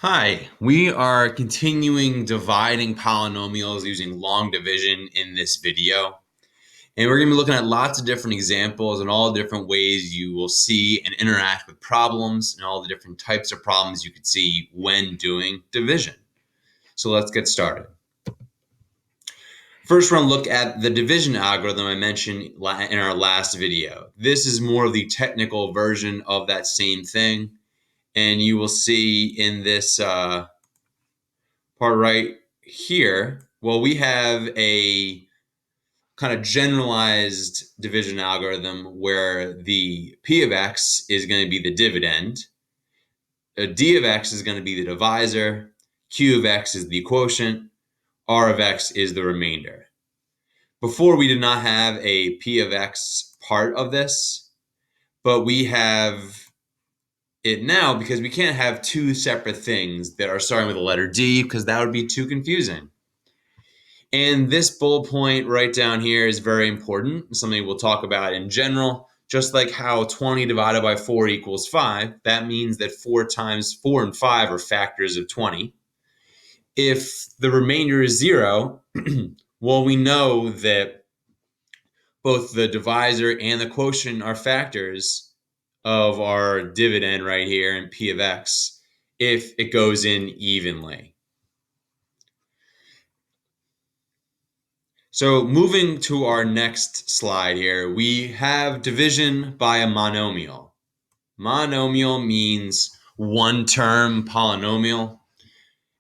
Hi, we are continuing dividing polynomials using long division in this video. And we're going to be looking at lots of different examples and all the different ways you will see and interact with problems and all the different types of problems you could see when doing division. So let's get started. First, we're going to look at the division algorithm I mentioned in our last video. This is more of the technical version of that same thing. And you will see in this part right here, well, we have a kind of generalized division algorithm where the p of x is going to be the dividend, d of x is going to be the divisor, q of x is the quotient, r of x is the remainder. Before, we did not have a p of x part of this, but we have it now because we can't have two separate things that are starting with the letter D because that would be too confusing. And this bullet point right down here is very important, something we'll talk about in general. Just like how 20 divided by 4 equals 5, that means that 4 times 4 and 5 are factors of 20. If the remainder is 0, well, we know that both the divisor and the quotient are factors of our dividend right here in p of x if it goes in evenly. So moving to our next slide here, we have division by a monomial. Monomial means one-term polynomial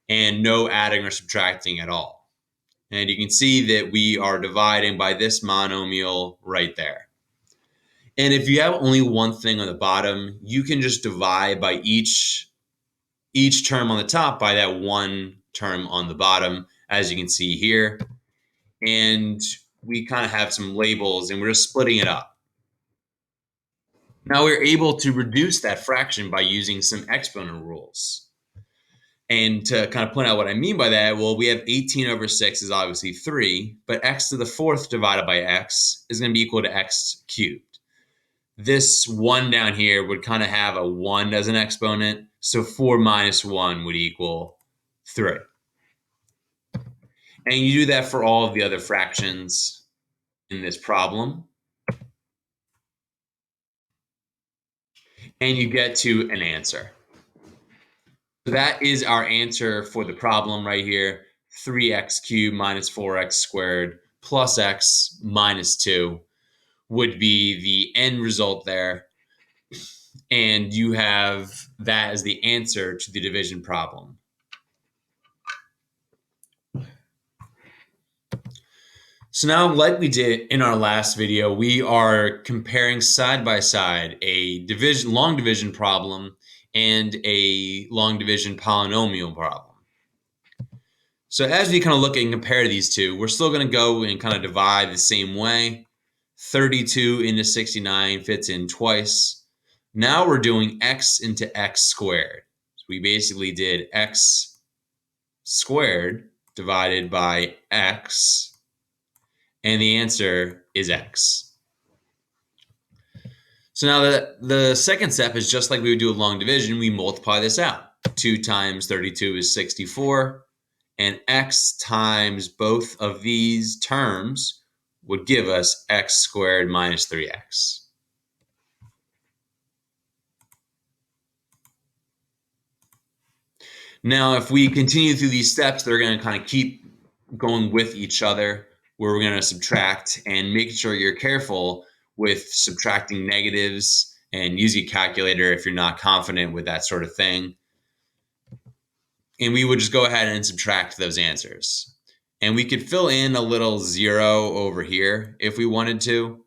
and no adding or subtracting at all. And you can see that we are dividing by this monomial right there. And if you have only one thing on the bottom, you can just divide by each term on the top by that one term on the bottom, as you can see here. And we kind of have some labels and we're just splitting it up. Now we're able to reduce that fraction by using some exponent rules. And to kind of point out what I mean by that, well, we have 18 over 6 is obviously 3, but x to the fourth divided by x is going to be equal to x cubed. This 1 down here would kind of have a 1 as an exponent, so 4 minus 1 would equal 3. And you do that for all of the other fractions in this problem. And you get to an answer. So that is our answer for the problem right here. 3x cubed minus 4x squared plus x minus 2 would be the end result there. And you have that as the answer to the division problem. So now, like we did in our last video, we are comparing side by side a long division problem and a long division polynomial problem. So as we kind of look and compare these two, we're still going to go and kind of divide the same way. 32 into 69 fits in twice. Now we're doing x into x squared. So we basically did x squared divided by x, and the answer is x. So now the second step is just like we would do a long division. We multiply this out. 2 times 32 is 64. And x times both of these terms would give us x squared minus 3x. Now, if we continue through these steps, they're going to kind of keep going with each other, where we're going to subtract and make sure you're careful with subtracting negatives and use a calculator if you're not confident with that sort of thing. And we would just go ahead and subtract those answers. And we could fill in a little 0 over here if we wanted to,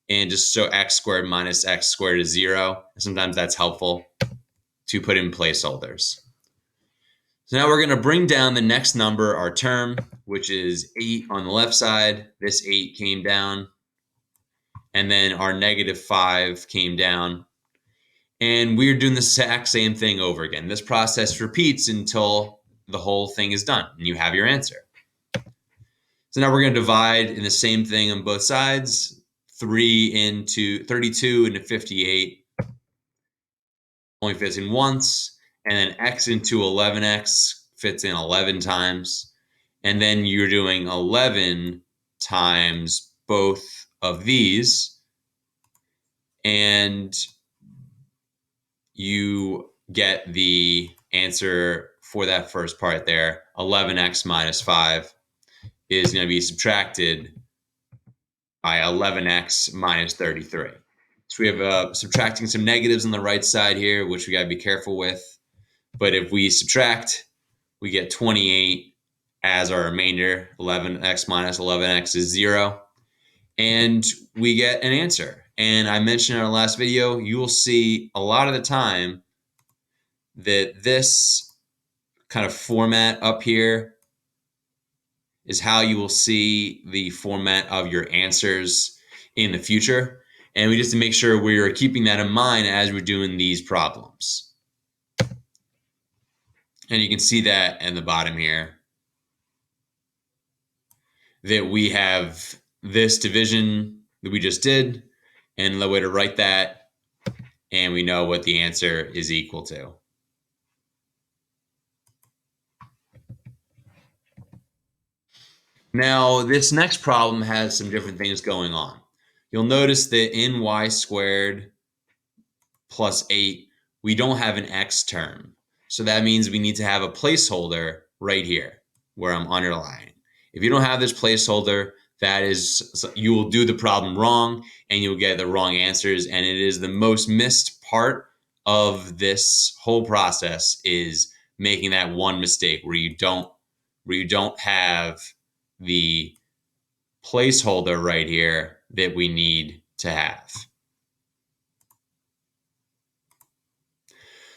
and just show x squared minus x squared is 0. Sometimes that's helpful to put in placeholders. So now we're going to bring down the next number, our term, which is 8 on the left side. This 8 came down. And then our negative 5 came down. And we're doing the exact same thing over again. This process repeats until the whole thing is done and you have your answer. So now we're going to divide in the same thing on both sides. 32 into 58 only fits in once. and then x into 11x fits in 11 times. And then you're doing 11 times both of these, and you get the answer for that first part there. 11x minus 5 is going to be subtracted by 11x minus 33. So we have subtracting some negatives on the right side here, which we got to be careful with. But if we subtract, we get 28 as our remainder. 11x minus 11x is 0. And we get an answer. And I mentioned in our last video, you will see a lot of the time that this kind of format up here is how you will see the format of your answers in the future. And we just to make sure we're keeping that in mind as we're doing these problems. And you can see that in the bottom here, that we have this division that we just did, and the way to write that, and we know what the answer is equal to. Now, this next problem has some different things going on. You'll notice that in y squared plus 8, we don't have an x term. So that means we need to have a placeholder right here where I'm underlining. If you don't have this placeholder, that is, you will do the problem wrong and you'll get the wrong answers. And it is the most missed part of this whole process, is making that one mistake where you don't have the placeholder right here that we need to have.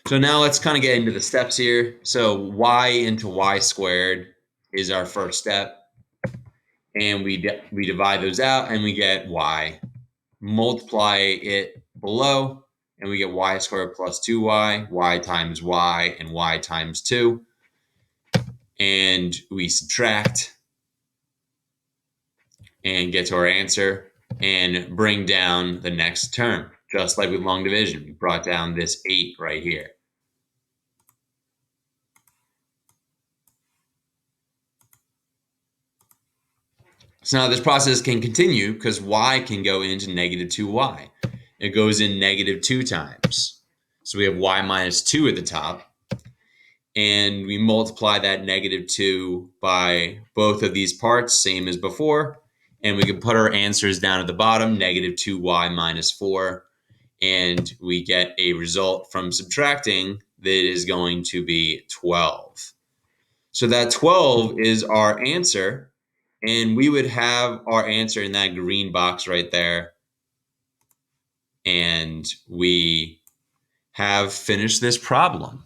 So now let's kind of get into the steps here. So y into y squared is our first step. And we divide those out and we get y. Multiply it below and we get y squared plus 2y, y times y, and y times 2. And we subtract and get to our answer and bring down the next term. Just like with long division, we brought down this 8 right here. So now this process can continue because y can go into negative 2y. It goes in negative 2 times. So we have y minus 2 at the top. And we multiply that negative 2 by both of these parts, same as before. And we can put our answers down at the bottom, negative 2y minus 4. And we get a result from subtracting that is going to be 12. So that 12 is our answer. And we would have our answer in that green box right there. And we have finished this problem.